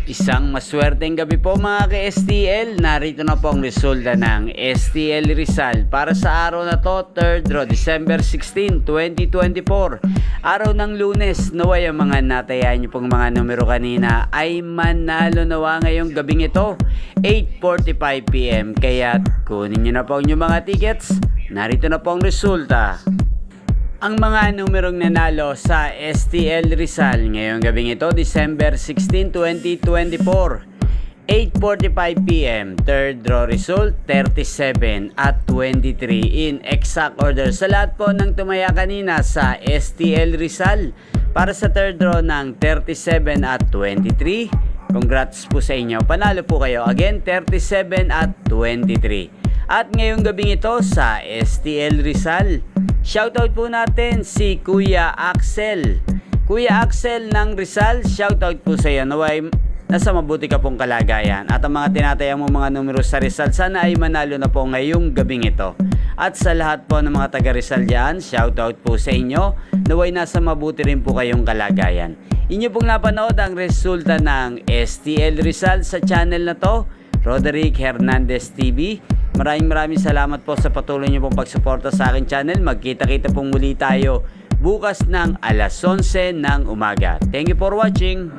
Isang maswerteng gabi po mga ka-STL. Narito na po ang resulta ng STL Rizal para sa araw na to, 3rd draw, December 16, 2024. Araw ng Lunes. Naway ang mga natayaan niyo pong mga numero kanina ay manalo nawa ngayong gabing ito, 8:45 PM. Kaya kunin niyo na po ang inyong mga tickets. Narito na po ang resulta. Ang mga numerong nanalo sa STL Rizal ngayong gabing ito, December 16, 2024, 8:45 PM, third draw result 37 at 23 in exact order. Sa lahat po ng tumaya kanina sa STL Rizal para sa third draw ng 37 at 23, congrats po sa inyo, panalo po kayo. Again, 37 at 23. At ngayong gabing ito sa STL Rizal, shoutout po natin si Kuya Axel. Kuya Axel ng Rizal, shoutout po sa iyo. Naway nasa mabuti ka pong kalagayan. At ang mga tinataya mo mga numero sa Rizal, sana ay manalo na po ngayong gabing ito. At sa lahat po ng mga taga Rizal dyan, shoutout po sa inyo. Naway nasa mabuti rin po kayong kalagayan. Inyo pong napanood ang resulta ng STL Rizal sa channel na to, Roderick Hernandez TV. Maraming salamat po sa patuloy niyo pong pagsuporta sa aking channel. Magkita-kita pong muli tayo bukas ng alas 11 ng umaga. Thank you for watching.